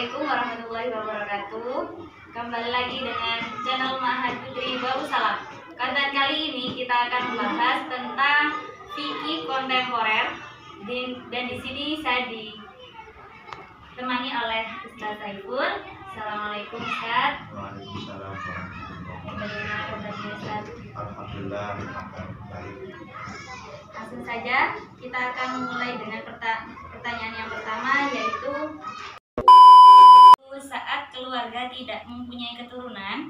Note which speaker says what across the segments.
Speaker 1: Assalamualaikum warahmatullahi wabarakatuh. Kembali lagi dengan channel Ma'had Putri Darussalam. Konten kali ini kita akan membahas tentang fikih kontemporer dan di sini saya ditemani oleh Ustaz Saiful. Assalamualaikum Ustaz.
Speaker 2: Waalaikumsalam warahmatullahi
Speaker 1: Bagaimana kabarnya Ustaz?
Speaker 2: Alhamdulillah, baik.
Speaker 1: Langsung saja kita akan mulai dengan pertanyaan yang pertama, yaitu saat keluarga tidak mempunyai keturunan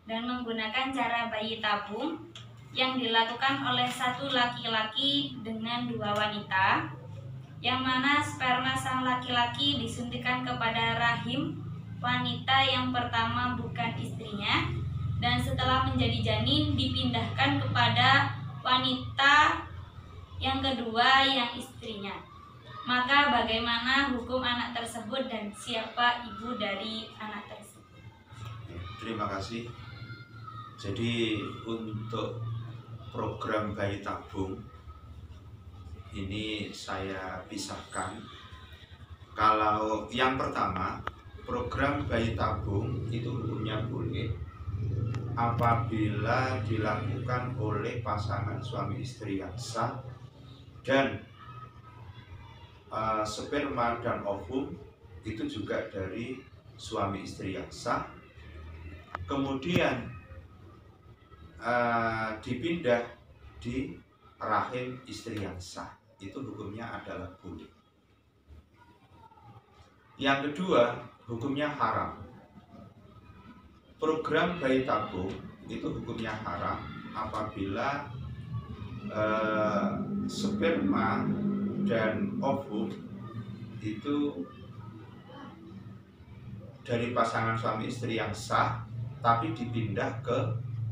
Speaker 1: dan menggunakan cara bayi tabung yang dilakukan oleh satu laki-laki dengan dua wanita, yang mana sperma sang laki-laki disuntikan kepada rahim wanita yang pertama bukan istrinya, dan setelah menjadi janin dipindahkan kepada wanita yang kedua yang istrinya. Maka bagaimana hukum anak tersebut dan siapa ibu dari anak tersebut?
Speaker 2: Terima kasih. Jadi untuk program bayi tabung ini saya pisahkan. Kalau yang pertama, program bayi tabung itu hukumnya boleh apabila dilakukan oleh pasangan suami istri yang sah dan sperma dan ovum itu juga dari suami istri yang sah, kemudian dipindah di rahim istri yang sah, itu hukumnya adalah boleh. Yang kedua, hukumnya haram. Program bayi tabung itu hukumnya haram apabila sperma dan ovum itu dari pasangan suami istri yang sah tapi dipindah ke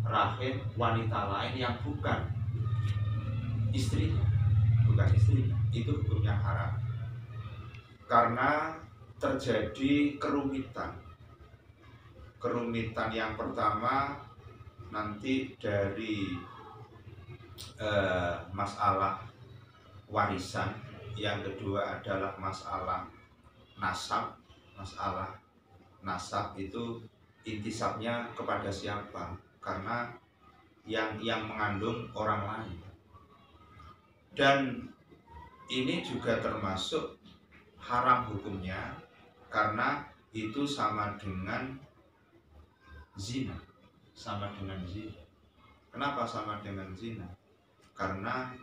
Speaker 2: rahim wanita lain yang bukan istrinya, itu hukumnya haram karena terjadi kerumitan. Yang pertama nanti dari masalah warisan, yang kedua adalah masalah nasab. Masalah nasab itu intisabnya kepada siapa? Karena yang mengandung orang lain. Dan ini juga termasuk haram hukumnya karena itu sama dengan zina. Kenapa sama dengan zina? Karena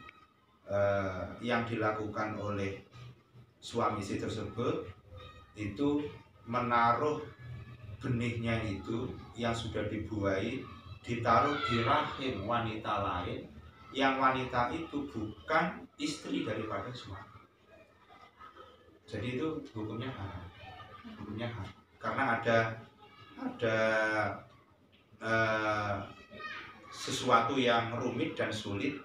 Speaker 2: yang dilakukan oleh suami istri tersebut itu menaruh benihnya itu yang sudah dibuai, ditaruh di rahim wanita lain yang wanita itu bukan istri daripada suami. Jadi itu hukumnya haram. Karena ada sesuatu yang rumit dan sulit.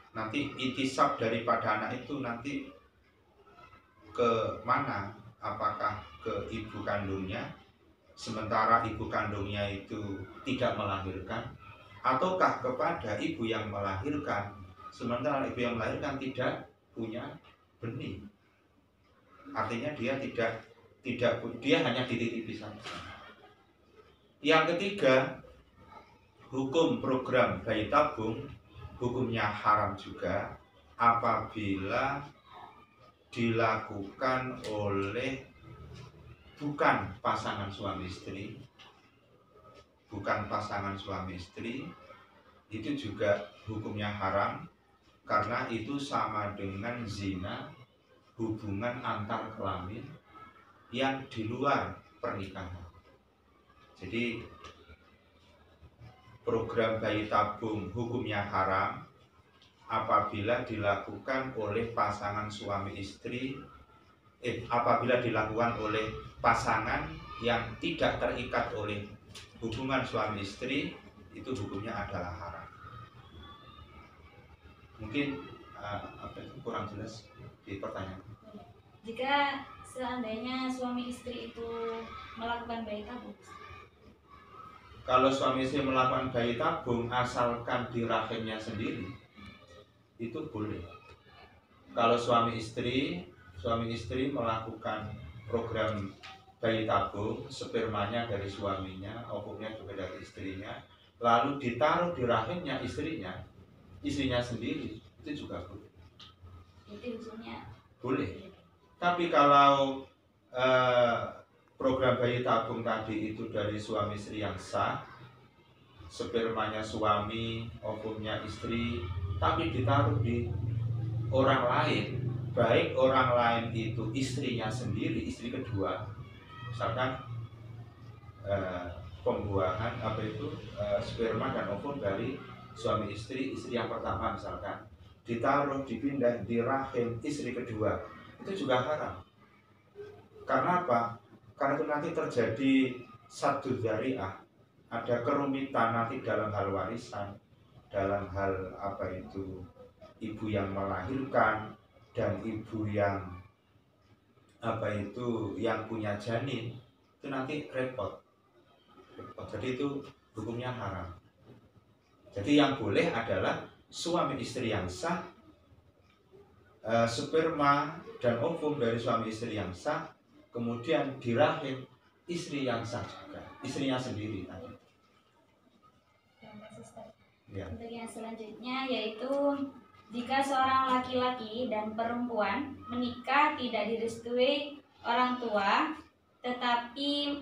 Speaker 2: Nanti intisab daripada anak itu nanti ke mana? Apakah ke ibu kandungnya, sementara ibu kandungnya itu tidak melahirkan, ataukah kepada ibu yang melahirkan, sementara ibu yang melahirkan tidak punya benih. Artinya dia dia hanya dititipi saja. Yang ketiga, hukum program bayi tabung hukumnya haram juga apabila dilakukan oleh bukan pasangan suami istri. Itu juga hukumnya haram karena itu sama dengan zina, hubungan antar kelamin yang di luar pernikahan. Jadi program bayi tabung hukumnya haram apabila dilakukan oleh pasangan suami istri, apabila dilakukan oleh pasangan yang tidak terikat oleh hubungan suami istri, itu hukumnya adalah haram. Mungkin kurang jelas di pertanyaan.
Speaker 1: Jika seandainya suami istri itu melakukan bayi tabung,
Speaker 2: kalau suami istri melakukan bayi tabung asalkan di rahimnya sendiri, itu boleh. Kalau suami istri melakukan program bayi tabung, spermanya dari suaminya, ovumnya juga dari istrinya, lalu ditaruh di rahimnya istrinya sendiri, itu juga boleh.
Speaker 1: Itu ujungnya
Speaker 2: Boleh. Tapi kalau program bayi tabung tadi itu dari suami istri yang sah, spermanya suami, ovumnya istri, tapi ditaruh di orang lain, baik orang lain itu istrinya sendiri, istri kedua, misalkan pembuahan sperma dan ovum dari suami istri yang pertama misalkan ditaruh dipindah di rahim istri kedua, itu juga haram. Karena apa? Karena itu nanti terjadi satu dzari'ah, ada kerumitan nanti dalam hal warisan, dalam hal ibu yang melahirkan dan ibu yang yang punya janin, itu nanti repot. Jadi itu hukumnya haram. Jadi yang boleh adalah suami istri yang sah, sperma dan ovum dari suami istri yang sah, kemudian di rahim istri yang sah juga, istrinya sendiri tadi. Ya.
Speaker 1: Untuk yang selanjutnya yaitu jika seorang laki-laki dan perempuan menikah tidak direstui orang tua, tetapi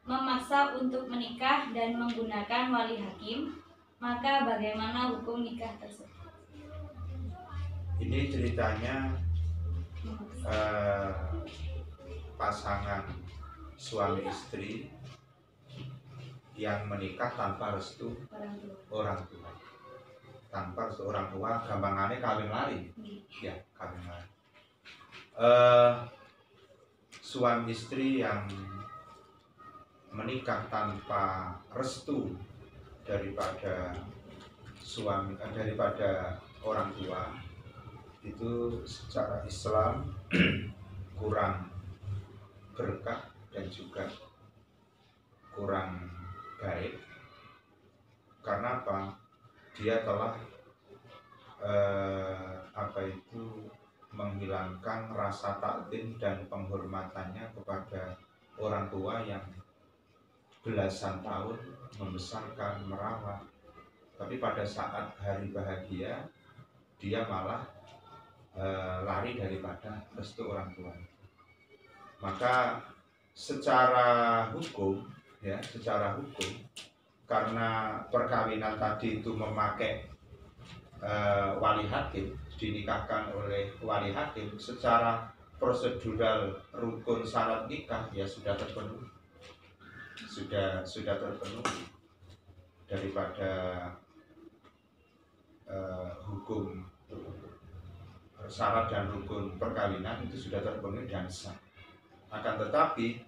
Speaker 1: memaksa untuk menikah dan menggunakan wali hakim, maka bagaimana hukum nikah tersebut?
Speaker 2: Ini ceritanya pasangan suami istri yang menikah tanpa restu orang tua. Tanpa restu orang tua, gampangannya kawin lari. Ya, kawin lari. Suami istri yang menikah tanpa restu daripada orang tua, itu secara Islam kurang berkah dan juga kurang baik. Karena apa? Dia telah menghilangkan rasa takzim dan penghormatannya kepada orang tua yang belasan tahun membesarkan, merawat, tapi pada saat hari bahagia dia malah lari daripada restu orang tua. Maka secara hukum, karena perkawinan tadi itu memakai wali hakim, dinikahkan oleh wali hakim, secara prosedural rukun syarat nikah ya sudah terpenuhi. Sudah terpenuhi daripada hukum syarat dan rukun perkawinan itu sudah terpenuhi dan sah. Akan tetapi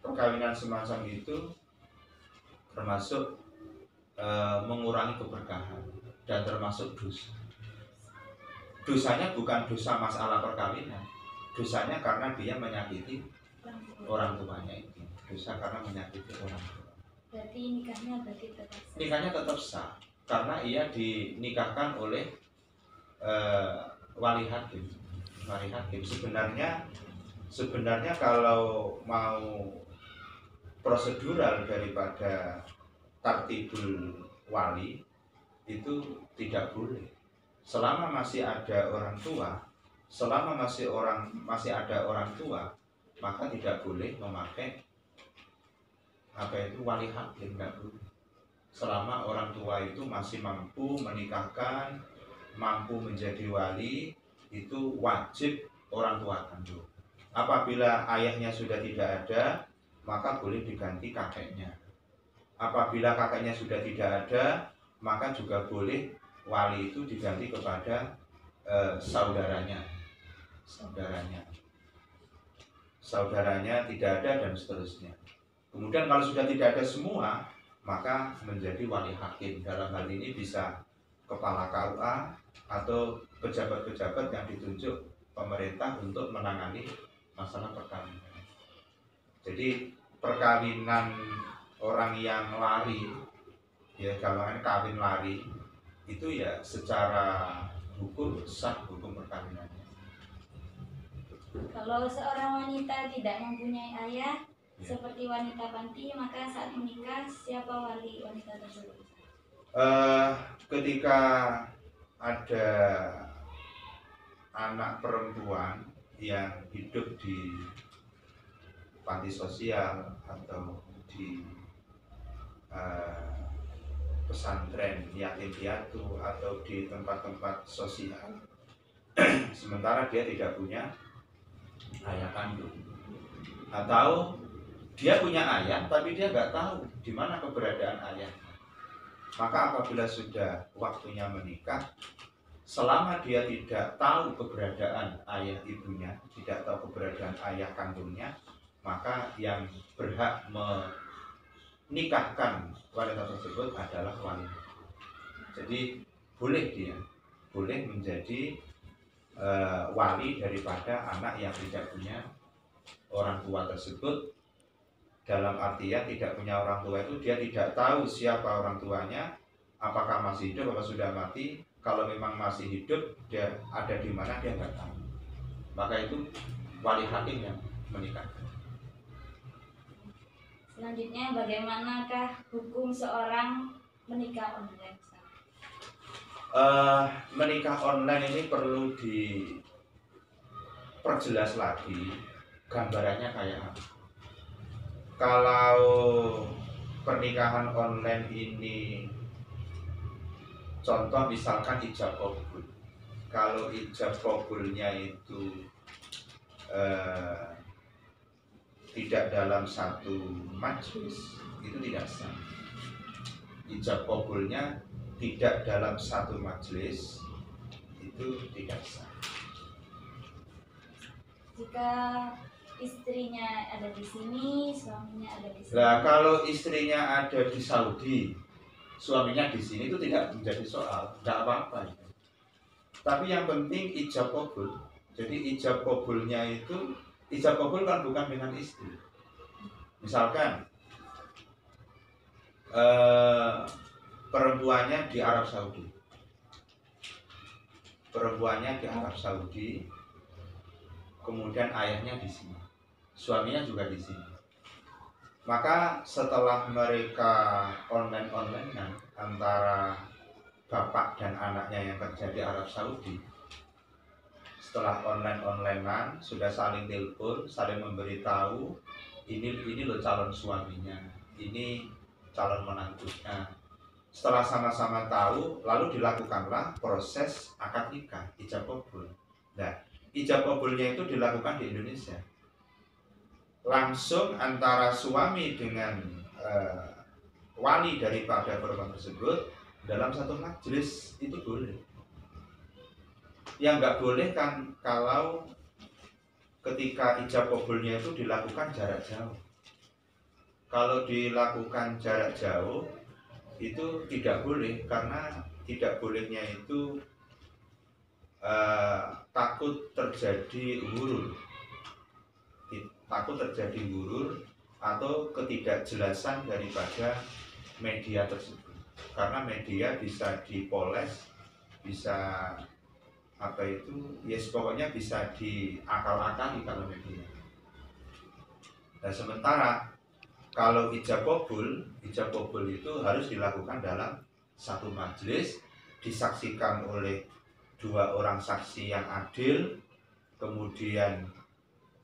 Speaker 2: perkawinan semacam itu termasuk mengurangi keberkahan dan termasuk dosa. Dosanya bukan dosa masalah perkawinan, dosanya karena dia menyakiti orang tuanya itu. Dosa karena menyakiti orang tua.
Speaker 1: Berarti nikahnya tetap sah.
Speaker 2: Nikahnya tetap sah karena ia dinikahkan oleh wali hakim. Wali hakim sebenarnya kalau mau prosedural daripada tartibul wali itu tidak boleh. Selama masih ada orang tua, maka tidak boleh memakai wali hakim, tidak boleh. Selama orang tua itu masih mampu menikahkan, mampu menjadi wali, itu wajib orang tua kandung. Apabila ayahnya sudah tidak ada, maka boleh diganti kakeknya. Apabila kakeknya sudah tidak ada, maka juga boleh wali itu diganti kepada saudaranya tidak ada dan seterusnya. Kemudian kalau sudah tidak ada semua, maka menjadi wali hakim. Dalam hal ini bisa kepala KUA atau pejabat-pejabat yang ditunjuk pemerintah untuk menangani masalah perkawinan. Jadi perkawinan orang yang lari, ya gampangannya kawin lari, itu ya secara hukum sah hukum perkawinannya.
Speaker 1: Kalau seorang wanita tidak mempunyai ayah seperti wanita panti, maka saat menikah siapa wali wanita tersebut?
Speaker 2: Ketika ada anak perempuan yang hidup di panti sosial atau di pesantren yatim piatu atau di tempat-tempat sosial, sementara dia tidak punya ayah kandung, atau dia punya ayah tapi dia nggak tahu di mana keberadaan ayah, maka apabila sudah waktunya menikah, selama dia tidak tahu keberadaan ayah ibunya, tidak tahu keberadaan ayah kandungnya, maka yang berhak menikahkan wanita tersebut adalah wali. Jadi dia boleh menjadi wali daripada anak yang tidak punya orang tua tersebut. Dalam artian tidak punya orang tua itu dia tidak tahu siapa orang tuanya, apakah masih hidup atau sudah mati. Kalau memang masih hidup, dia ada di mana dia nggak tahu. Maka itu wali hakim yang menikahkan.
Speaker 1: Selanjutnya, bagaimanakah hukum seorang menikah online?
Speaker 2: Menikah online ini perlu diperjelas lagi gambarannya kayak apa. Kalau pernikahan online ini, contoh misalkan ijab kabul. Kalau ijab kabulnya itu tidak dalam satu majelis, itu tidak sah. Ijab kabulnya tidak dalam satu majelis, itu tidak sah.
Speaker 1: Jika istrinya ada di sini, suaminya ada di sini.
Speaker 2: Nah, kalau istrinya ada di Saudi, suaminya di sini, itu tidak menjadi soal, tidak apa-apa. Tapi yang penting ijab kabul. Jadi ijab kabulnya itu, ijab kabul kan bukan dengan istri. Misalkan perempuannya di Arab Saudi, kemudian ayahnya di sini, suaminya juga di sini. Maka setelah mereka online-online antara bapak dan anaknya yang kerja di Arab Saudi, setelah online-online sudah saling telepon, saling memberitahu, ini loh calon suaminya, ini calon menantunya. Setelah sama-sama tahu, lalu dilakukanlah proses akad nikah, ijab kabul. Nah, ijab kabulnya itu dilakukan di Indonesia. Langsung antara suami dengan wali daripada perempuan tersebut dalam satu majelis, itu boleh. Yang nggak boleh kan kalau ketika ijab kabulnya itu dilakukan jarak jauh. Kalau dilakukan jarak jauh itu tidak boleh, karena tidak bolehnya itu takut terjadi huruf, atau ketidakjelasan daripada media tersebut. Karena media bisa dipoles, bisa pokoknya bisa diakal-akali kalau media. Nah, sementara kalau ijab kabul itu harus dilakukan dalam satu majelis, disaksikan oleh 2 orang saksi yang adil, kemudian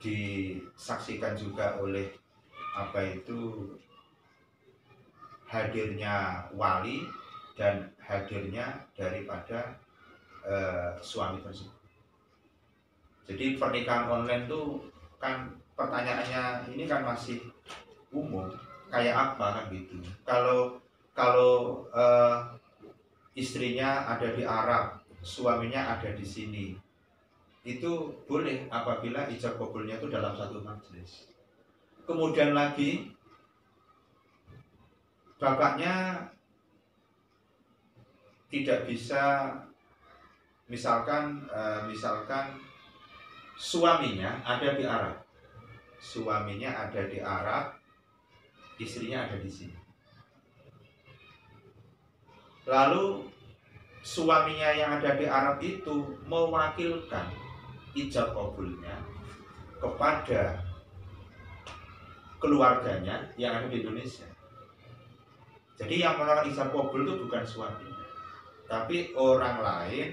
Speaker 2: disaksikan juga oleh hadirnya wali dan hadirnya daripada suami tersebut. Jadi pernikahan online tuh kan pertanyaannya ini kan masih umum, kayak apa kan gitu. Kalau istrinya ada di Arab, suaminya ada di sini, itu boleh apabila ijab kabulnya itu dalam satu majelis. Kemudian lagi bapaknya tidak bisa, misalkan suaminya ada di Arab, istrinya ada di sini. Lalu suaminya yang ada di Arab itu mewakilkan ijab kabulnya kepada keluarganya yang ada di Indonesia. Jadi yang melakukan ijab kabul itu bukan suaminya, tapi orang lain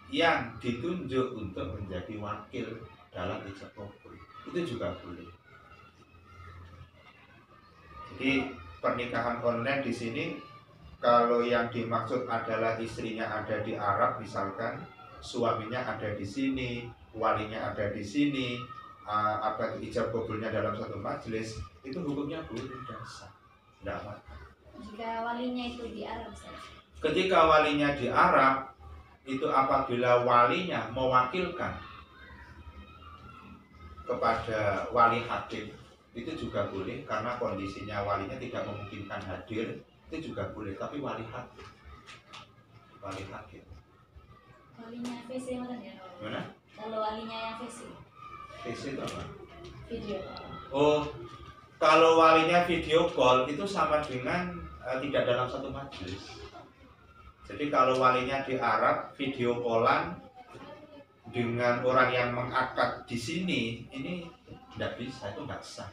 Speaker 2: yang ditunjuk untuk menjadi wakil dalam ijab kabul. Itu juga boleh. Jadi pernikahan online di sini kalau yang dimaksud adalah istrinya ada di Arab misalkan, suaminya ada di sini, walinya ada di sini, apa ijab kabulnya dalam satu majelis, itu hukumnya boleh dan sah. Tidak apa-apa.
Speaker 1: Jika walinya itu di Arab,
Speaker 2: ketika walinya di Arab, itu apabila walinya mewakilkan kepada wali hakim, itu juga boleh karena kondisinya walinya tidak memungkinkan hadir, itu juga boleh, tapi wali hakim.
Speaker 1: Walinya VC mana ya?
Speaker 2: Mana?
Speaker 1: Kalau walinya yang VC.
Speaker 2: VC itu apa?
Speaker 1: Video.
Speaker 2: Oh, kalau walinya video call itu sama dengan tidak dalam satu majelis. Jadi kalau walinya di Arab video callan dengan orang yang mengakad di sini, ini tidak bisa, itu nggak sah.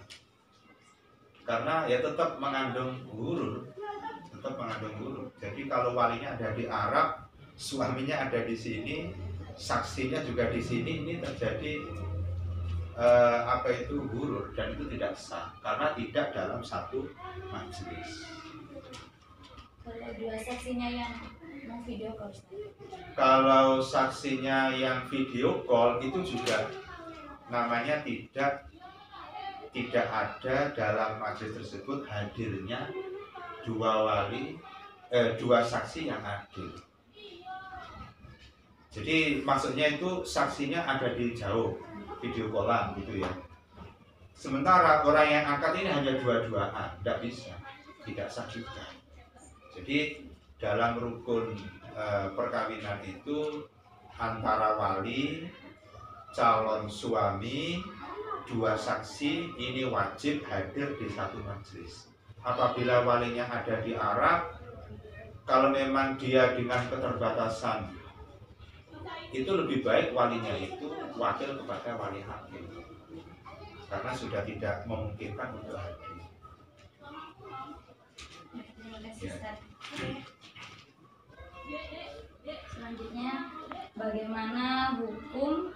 Speaker 2: Karena ya tetap mengandung gurur, Jadi kalau walinya ada di Arab, suaminya ada di sini, saksinya juga di sini, ini terjadi gurur, dan itu tidak sah karena tidak dalam satu majelis.
Speaker 1: Kalau dua saksinya yang mau video call,
Speaker 2: kalau saksinya yang video call itu juga namanya tidak ada dalam majelis tersebut hadirnya dua saksi yang adil. Jadi maksudnya itu saksinya ada di jauh, video callan gitu ya. Sementara orang yang angkat ini hanya dua-duaan, tidak bisa, tidak sah juga. Jadi dalam rukun perkawinan itu antara wali, calon suami, dua saksi ini wajib hadir di satu majelis. Apabila walinya ada di Arab, kalau memang dia dengan keterbatasan, itu lebih baik walinya itu wakil kepada wali hakim, karena sudah tidak memungkinkan untuk hadir.
Speaker 1: Terima kasih, Ustaz. Selanjutnya, bagaimana hukum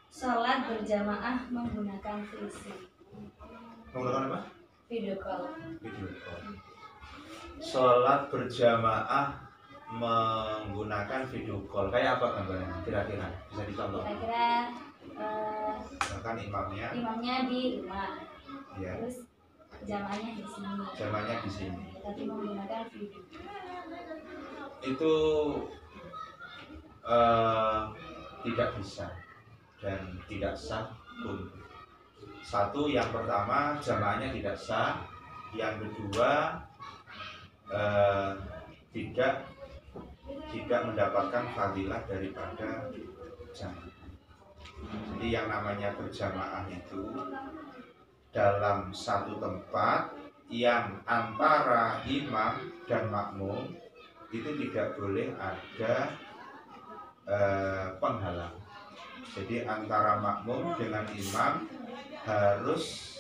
Speaker 1: sholat berjamaah menggunakan VC?
Speaker 2: Menggunakan apa?
Speaker 1: Video call.
Speaker 2: Sholat berjamaah menggunakan video call, kayak apa gambarnya? Kira-kira bisa dicontoh?
Speaker 1: Kira-kira
Speaker 2: Bahkan imamnya
Speaker 1: di rumah,
Speaker 2: ya.
Speaker 1: Terus jamaahnya di sini.
Speaker 2: Jamaahnya di sini.
Speaker 1: Tapi menggunakan video.
Speaker 2: Itu tidak bisa dan tidak sah pun. Satu, yang pertama jamaahnya tidak sah. Yang kedua tidak mendapatkan fadilah daripada jamaah. Jadi yang namanya berjamaah itu dalam satu tempat yang antara imam dan makmum itu tidak boleh ada penghalang. Jadi antara makmum dengan imam harus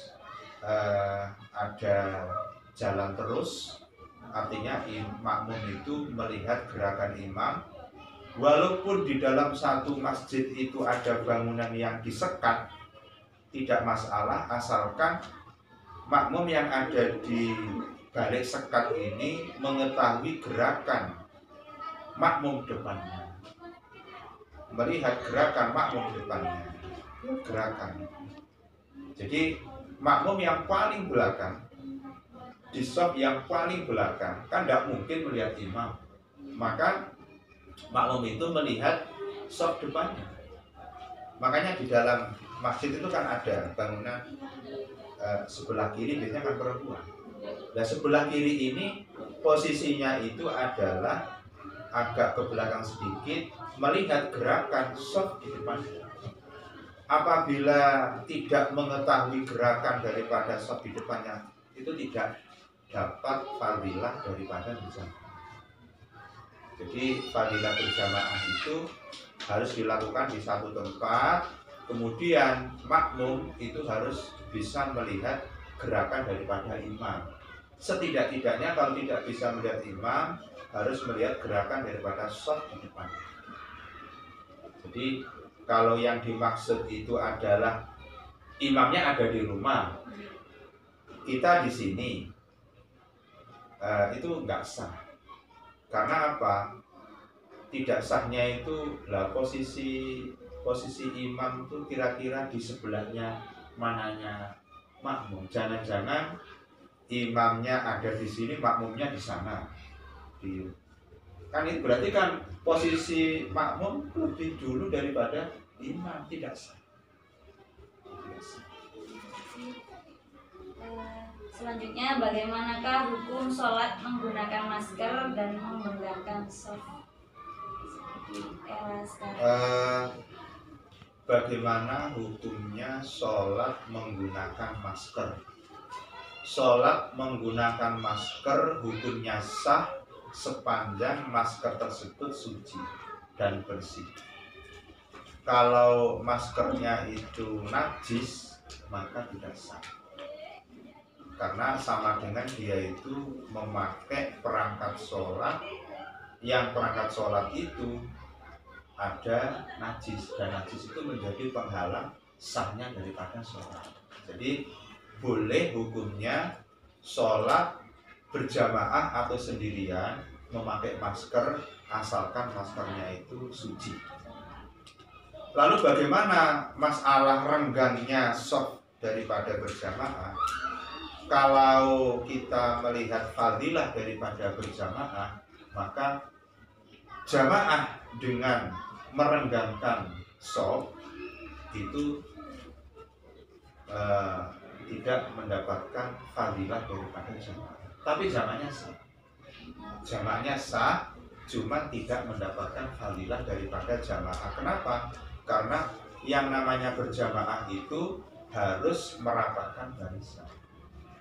Speaker 2: ada jalan terus, artinya makmum itu melihat gerakan imam. Walaupun di dalam satu masjid itu ada bangunan yang disekat, tidak masalah, asalkan makmum yang ada di balik sekat ini mengetahui gerakan makmum depannya, melihat gerakan makmum depannya, gerakan. Jadi makmum yang paling belakang, di shop yang paling belakang, kan tidak mungkin melihat imam, maka makmum itu melihat shop depannya. Makanya di dalam masjid itu kan ada bangunan sebelah kiri biasanya kan perempuan. Nah sebelah kiri ini posisinya itu adalah agak ke belakang sedikit, melihat gerakan shop di depannya. Apabila tidak mengetahui gerakan daripada shop di depannya, itu tidak dapat fadilah daripada berjamaah. Jadi fadilah berjamaah itu harus dilakukan di satu tempat Kemudian makmum itu harus bisa melihat gerakan daripada imam. Setidak-tidaknya kalau tidak bisa melihat imam, harus melihat gerakan daripada shaf di depan. Jadi kalau yang dimaksud itu adalah imamnya ada di rumah, kita di sini, itu nggak sah. Karena apa? Tidak sahnya itu lah posisi imam itu kira-kira di sebelahnya mananya makmum. Jangan-jangan imamnya ada di sini, makmumnya di sana. Kan itu berarti kan posisi makmum lebih dulu daripada imam, tidak sah.
Speaker 1: Selanjutnya, bagaimanakah hukum sholat menggunakan masker dan menggenggamkan shaf?
Speaker 2: Bagaimana hukumnya sholat menggunakan masker? Sholat menggunakan masker hukumnya sah sepanjang masker tersebut suci dan bersih. Kalau maskernya itu najis, maka tidak sah. Karena sama dengan dia itu memakai perangkat sholat, yang perangkat sholat itu ada najis, dan najis itu menjadi penghalang sahnya daripada sholat. Jadi boleh hukumnya sholat berjamaah atau sendirian memakai masker, asalkan maskernya itu suci. Lalu bagaimana masalah renggangnya shaf daripada berjamaah? Kalau kita melihat fadilah daripada berjamaah, maka jamaah dengan merenggangkan shaf itu tidak mendapatkan fadilah daripada jamaah. Tapi jamaahnya sah. Jamaahnya sah, cuma tidak mendapatkan fadilah daripada jamaah. Kenapa? Karena yang namanya berjamaah itu harus merapatkan barisan.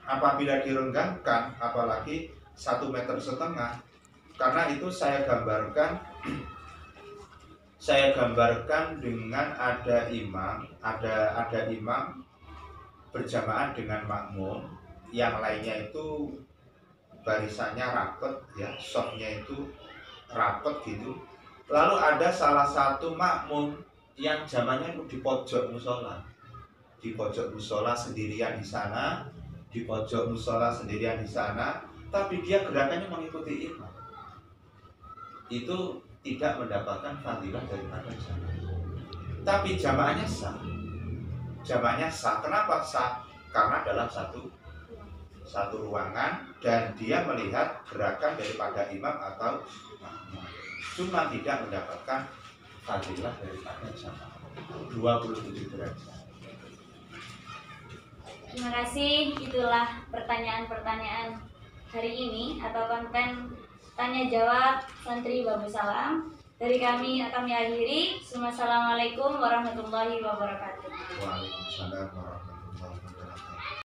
Speaker 2: Apabila direnggangkan, apalagi 1,5 meter, karena itu saya gambarkan dengan ada imam berjamaah dengan makmum, yang lainnya itu barisannya rapet ya, shafnya itu rapet gitu. Lalu ada salah satu makmum yang jamaahnya di pojok musola, sendirian di sana, tapi dia gerakannya mengikuti imam. Itu tidak mendapatkan fadilah daripada jamaah. Tapi jamaahnya sah. Kenapa sah? Karena dalam satu ruangan dan dia melihat gerakan daripada imam atau makmum. Cuma tidak mendapatkan fadilah daripada jamaah. 27 derajat.
Speaker 1: Terima kasih. Itulah pertanyaan-pertanyaan hari ini atau konten tanya jawab santri Babu Salam. Dari kami akhiri. Assalamualaikum warahmatullahi wabarakatuh.
Speaker 2: Waalaikumsalam warahmatullahi wabarakatuh.